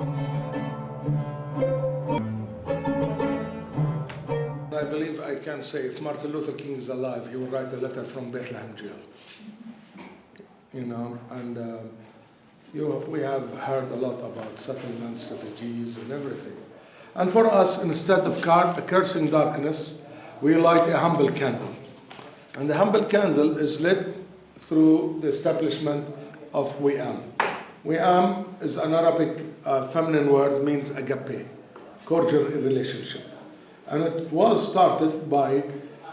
I believe I can say if Martin Luther King is alive, he will write a letter from Bethlehem jail. We have heard a lot about settlements, refugees, and everything. And for us, instead of cursing darkness, we light a humble candle. And the humble candle is lit through the establishment of WIAM. WIAM is an Arabic feminine word, means agape, cordial relationship. And it was started by,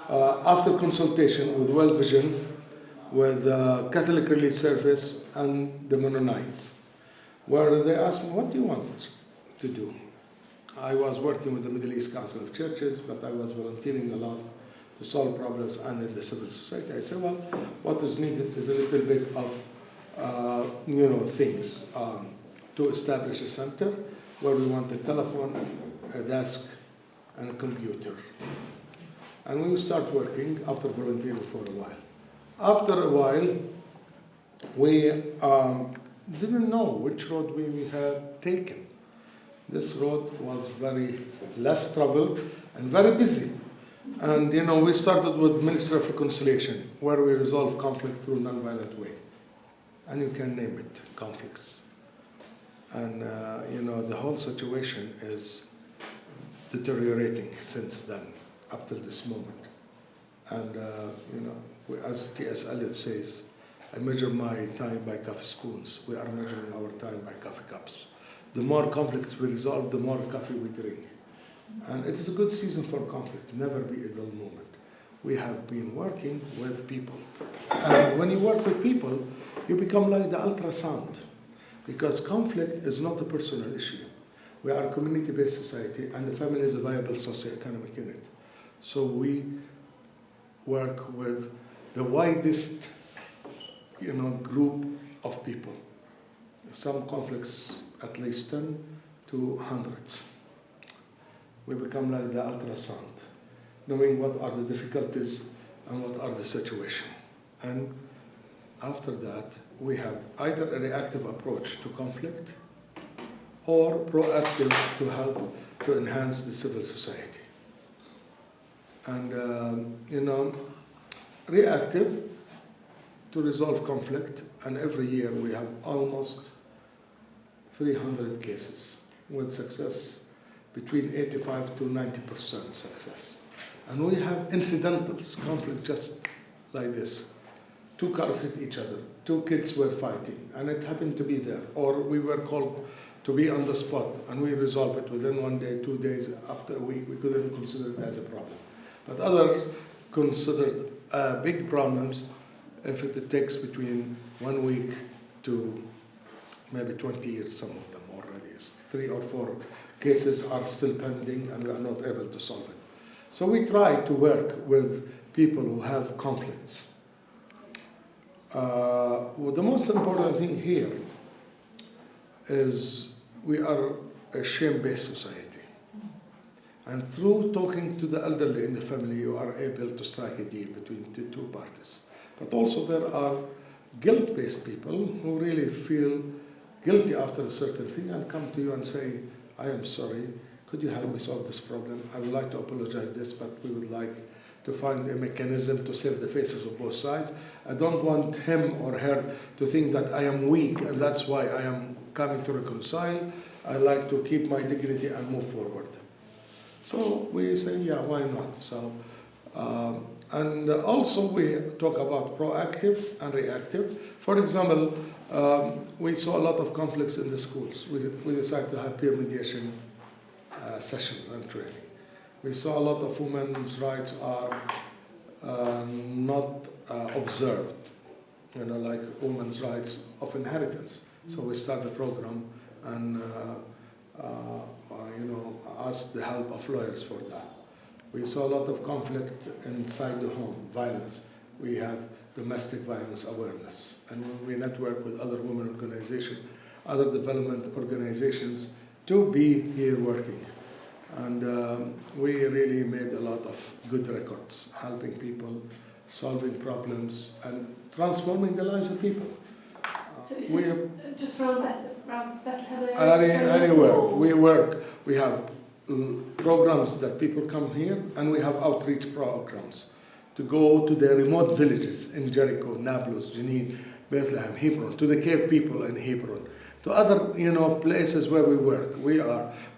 after consultation with World Vision, with Catholic Relief Service and the Mennonites, where they asked me, what do you want to do? I was working with the Middle East Council of Churches, but I was volunteering a lot to solve problems and in the civil society. I said, well, what is needed is a little bit of, things to establish a center where we want a telephone, a desk, and a computer. And we will start working after volunteering for a while. After a while, we didn't know which road we had taken. This road was very less traveled and very busy. And we started with Ministry of Reconciliation, where we resolve conflict through nonviolent way. And you can name it, conflicts. And the whole situation is deteriorating since then, up till this moment. And as T.S. Eliot says, I measure my time by coffee spoons. We are measuring our time by coffee cups. The more conflicts we resolve, the more coffee we drink. And it is a good season for conflict, never be a dull moment. We have been working with people. And when you work with people, you become like the ultrasound, because conflict is not a personal issue. We are a community-based society, and the family is a viable socioeconomic unit. So we work with the widest, group of people. Some conflicts at least 10 to hundreds. We become like the ultrasound, knowing what are the difficulties and what are the situation. And after that, we have either a reactive approach to conflict or proactive to help to enhance the civil society. And, reactive to resolve conflict, and every year we have almost 300 cases with success between 85 to 90% success. And we have incidentals, conflict just like this. 2 cars hit each other, 2 kids were fighting, and it happened to be there. Or we were called to be on the spot, and we resolve it within 1 day, 2 days, after a week. We couldn't consider it as a problem. But others considered big problems if it takes between 1 week to maybe 20 years, some of them already. 3 or 4 cases are still pending, and we are not able to solve it. So we try to work with people who have conflicts. Well, the most important thing here is we are a shame-based society. And through talking to the elderly in the family, you are able to strike a deal between the 2 parties. But also there are guilt-based people who really feel guilty after a certain thing and come to you and say, I am sorry, could you help me solve this problem? I would like to apologize this, but we would like to find a mechanism to save the faces of both sides. I don't want him or her to think that I am weak and that's why I am coming to reconcile. I like to keep my dignity and move forward. So we say, yeah, why not? So, and also we talk about proactive and reactive. For example, we saw a lot of conflicts in the schools. We decided to have peer mediation sessions and training. We saw a lot of women's rights are not observed, like women's rights of inheritance. So we started a program and asked the help of lawyers for that. We saw a lot of conflict inside the home, violence. We have domestic violence awareness. And we network with other women organizations, other development organizations to be here working. And we really made a lot of good records, helping people, solving problems, and transforming the lives of people. So just around that, around Bethlehem? Anywhere. We have programs that people come here, and we have outreach programs to go to the remote villages in Jericho, Nablus, Jenin, Bethlehem, Hebron, to the cave people in Hebron, to other places where we work.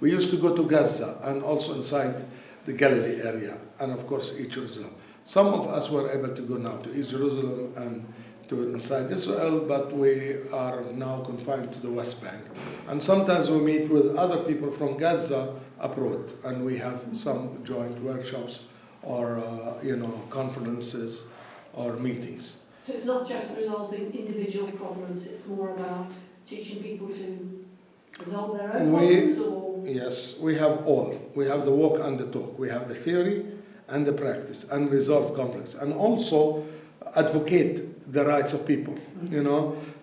We used to go to Gaza and also inside the Galilee area, and of course East Jerusalem. Some of us were able to go now to East Jerusalem and to inside Israel, but we are now confined to the West Bank. And sometimes we meet with other people from Gaza abroad, and we have some joint workshops or conferences or meetings. So it's not just resolving individual problems, it's more about teaching people to resolve their own problems? Or? Yes, we have all. We have the walk and the talk. We have the theory and the practice, and resolve conflicts, and also advocate the rights of people.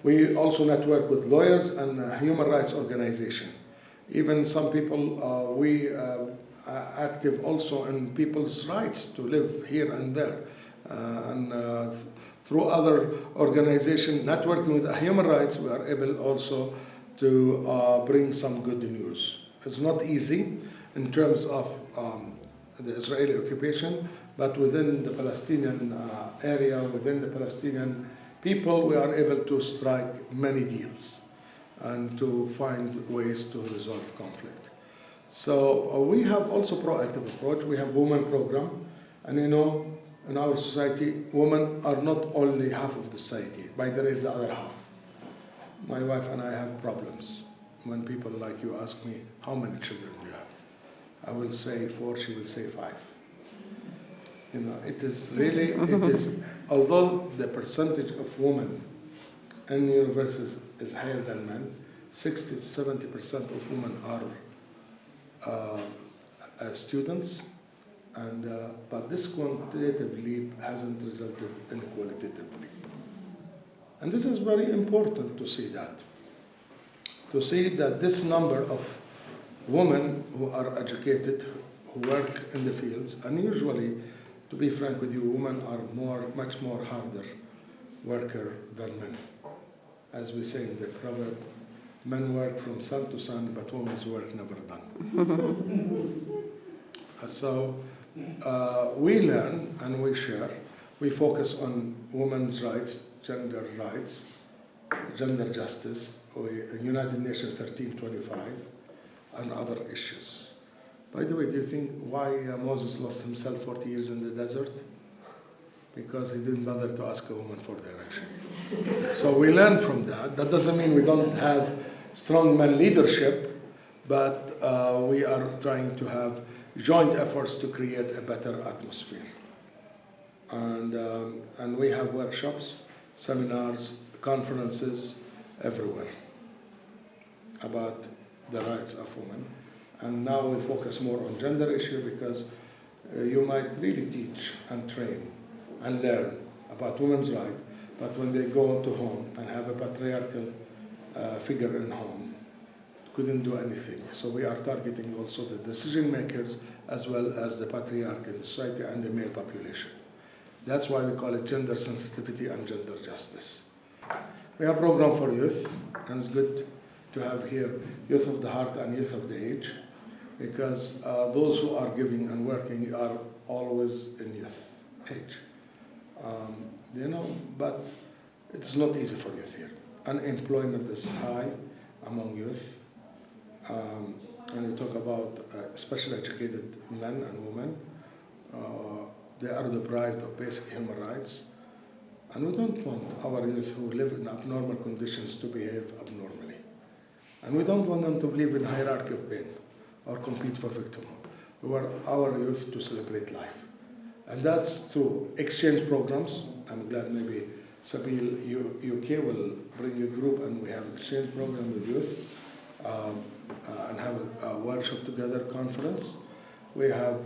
We also network with lawyers and human rights organizations. Even some people, we are active also in people's rights to live here and there. Through other organizations, networking with human rights, we are able also to bring some good news. It's not easy in terms of the Israeli occupation, but within the Palestinian area, within the Palestinian people, we are able to strike many deals and to find ways to resolve conflict. So we have also proactive approach. We have women program, and in our society, women are not only half of the society, but there is the other half. My wife and I have problems. When people like you ask me, how many children do you have? I will say 4, she will say 5. It is, although the percentage of women in universities is higher than men, 60 to 70% of women are students, but this quantitative leap hasn't resulted in qualitative leap. And this is very important to see that. To see that this number of women who are educated, who work in the fields, and usually, to be frank with you, women are much more harder worker than men. As we say in the proverb, men work from sun to sun, but women's work never done. So we learn and we share. We focus on women's rights, gender justice, United Nations 1325, and other issues. By the way, do you think why Moses lost himself 40 years in the desert? Because he didn't bother to ask a woman for direction. So we learn from that. That doesn't mean we don't have strong man leadership, but we are trying to have joint efforts to create a better atmosphere. And we have workshops, seminars, conferences everywhere about the rights of women. And now we focus more on gender issue because you might really teach and train and learn about women's rights, but when they go into home and have a patriarchal figure in home, couldn't do anything. So we are targeting also the decision makers as well as the patriarch in the society and the male population. That's why we call it gender sensitivity and gender justice. We have a program for youth, and it's good to have here youth of the heart and youth of the age, because those who are giving and working are always in youth age. But it's not easy for youth here. Unemployment is high among youth. And we talk about especially educated men and women. They are deprived of basic human rights. And we don't want our youth who live in abnormal conditions to behave abnormally. And we don't want them to believe in hierarchy of pain or compete for victimhood. We want our youth to celebrate life. And that's through exchange programs. I'm glad maybe Sabil UK will bring a group and we have exchange program with youth and have a workshop together conference. We have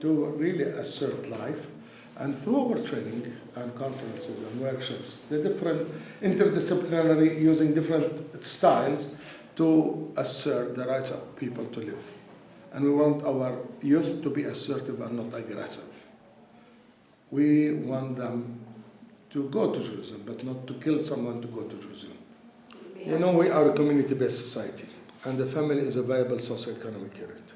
to really assert life. And through our training and conferences and workshops, the different interdisciplinary, using different styles to assert the rights of people to live. And we want our youth to be assertive and not aggressive. We want them to go to Jerusalem, but not to kill someone to go to Jerusalem. You know, we are a community-based society, and the family is a viable socio-economic unit.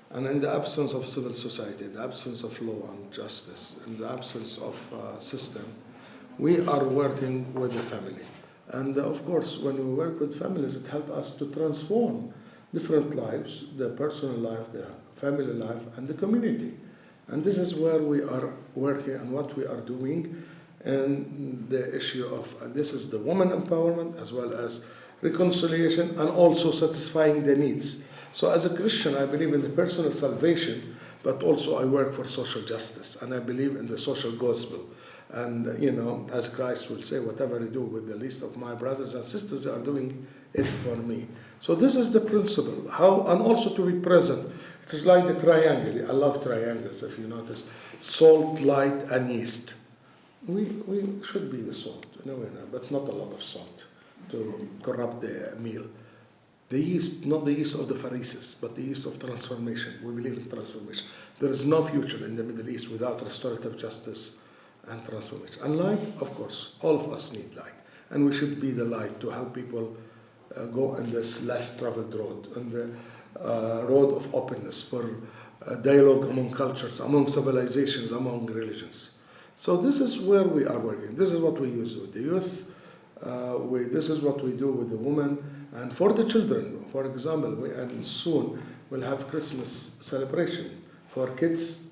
And in the absence of civil society, in the absence of law and justice, in the absence of system, we are working with the family. And of course, when we work with families, it helps us to transform different lives, the personal life, the family life, and the community. And this is where we are working and what we are doing. And the issue of, this is the woman empowerment as well as reconciliation and also satisfying the needs. So as a Christian, I believe in the personal salvation, but also I work for social justice, and I believe in the social gospel. And, you know, as Christ will say, whatever I do with the least of my brothers and sisters, they are doing it for me. So this is the principle. How, and also to be present. It is like the triangle. I love triangles, if you notice. Salt, light, and yeast. We should be the salt, you know, but not a lot of salt to corrupt the meal. The yeast, not the yeast of the Pharisees, but the yeast of transformation. We believe in transformation. There is no future in the Middle East without restorative justice and transformation. And light, of course, all of us need light. And we should be the light to help people go in this less traveled road, on the road of openness for dialogue among cultures, among civilizations, among religions. So this is where we are working. This is what we use with the youth. This is what we do with the women. And for the children, for example, and soon we'll have Christmas celebration for kids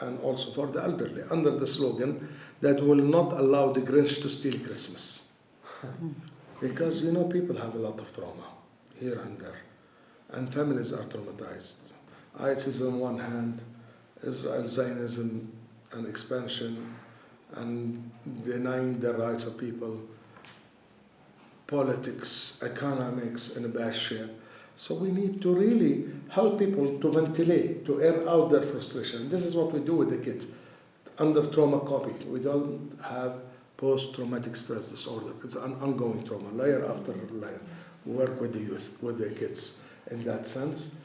and also for the elderly, under the slogan that will not allow the Grinch to steal Christmas. Because, you know, people have a lot of trauma here and there, and families are traumatized. ISIS on one hand, Israel Zionism and expansion, and denying the rights of people, politics, economics in a bad shape. So we need to really help people to ventilate, to air out their frustration. This is what we do with the kids. Under trauma coping, we don't have post-traumatic stress disorder. It's an ongoing trauma, layer after layer. We work with the youth, with the kids in that sense,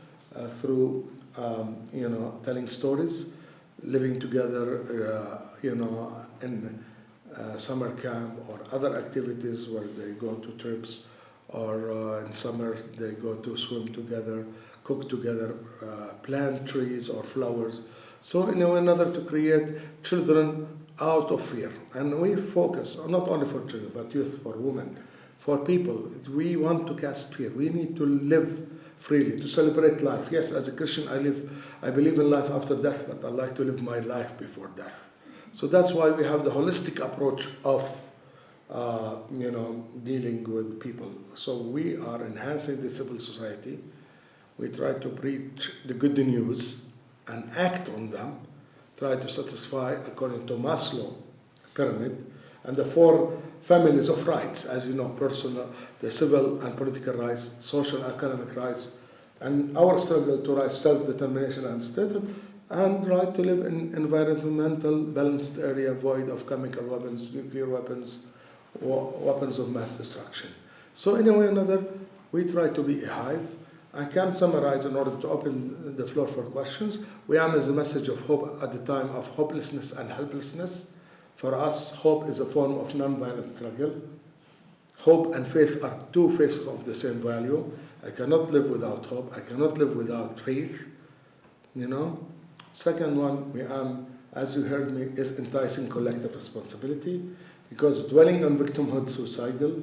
through telling stories, living together, in summer camp or other activities where they go to trips, or in summer they go to swim together, cook together, plant trees or flowers. So in another to create children out of fear. And we focus, not only for children, but youth, for women, for people. We want to cast fear. We need to live freely, to celebrate life. Yes, as a Christian, I believe in life after death, but I like to live my life before death. So that's why we have the holistic approach of dealing with people. So we are enhancing the civil society. We try to preach the good news and act on them, try to satisfy, according to Maslow pyramid, and the 4 families of rights, as you know, personal, the civil and political rights, social, economic rights, and our struggle to right self-determination and statehood, and right to live in environmental balanced area void of chemical weapons, nuclear weapons, or weapons of mass destruction. So in a way or another, we try to be a hive. I can summarize in order to open the floor for questions. WIAM is a message of hope at the time of hopelessness and helplessness. For us, hope is a form of nonviolent struggle. Hope and faith are 2 faces of the same value. I cannot live without hope. I cannot live without faith. Second one, WIAM, as you heard me, is enticing collective responsibility, because dwelling on victimhood is suicidal,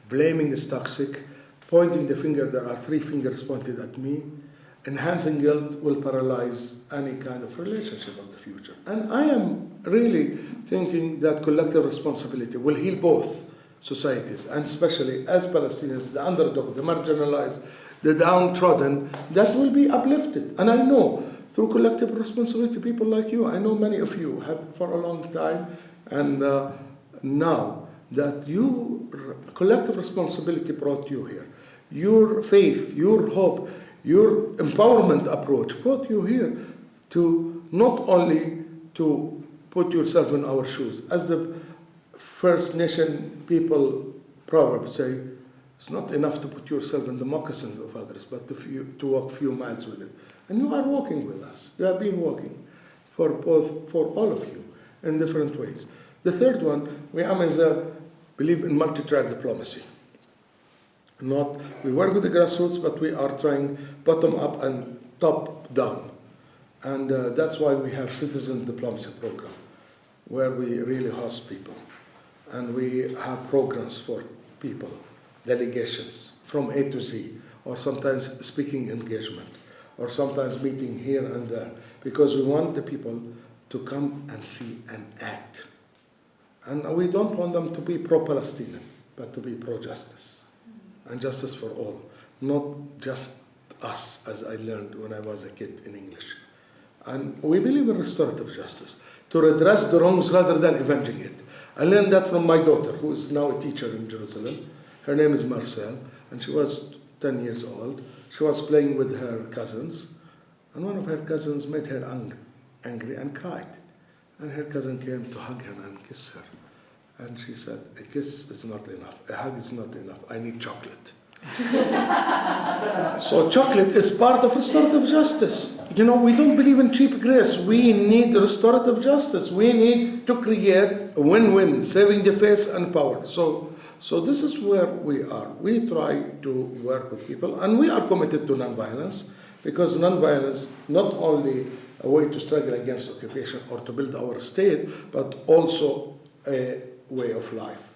blaming is toxic, pointing the finger, there are 3 fingers pointed at me, enhancing guilt will paralyze any kind of relationship of the future. And I am really thinking that collective responsibility will heal both societies, and especially as Palestinians, the underdog, the marginalized, the downtrodden, that will be uplifted. And I know through collective responsibility, people like you, I know many of you have for a long time, and now that collective responsibility brought you here. Your faith, your hope, your empowerment approach brought you here to not only to put yourself in our shoes. As the First Nation people proverb say, it's not enough to put yourself in the moccasins of others, but to walk a few miles with it. And you are walking with us. You have been walking for all of you in different ways. The third one, WIAM believe in multi-track diplomacy. We work with the grassroots, but we are trying bottom up and top down. And that's why we have citizen diplomacy program, where we really host people. And we have programs for people, delegations from A to Z, or sometimes speaking engagement, or sometimes meeting here and there, because we want the people to come and see and act. And we don't want them to be pro-Palestinian, but to be pro-justice, and justice for all, not just us, as I learned when I was a kid in English. And we believe in restorative justice, to redress the wrongs rather than avenging it. I learned that from my daughter, who is now a teacher in Jerusalem. Her name is Marcel, and she was 10 years old. She was playing with her cousins, and one of her cousins made her angry and cried. And her cousin came to hug her and kiss her. And she said, a kiss is not enough, a hug is not enough, I need chocolate. So chocolate is part of restorative justice. We don't believe in cheap grace. We need restorative justice. We need to create a win-win, saving the face and power. So this is where we are. We try to work with people, and we are committed to nonviolence, because nonviolence not only a way to struggle against occupation or to build our state, but also a way of life.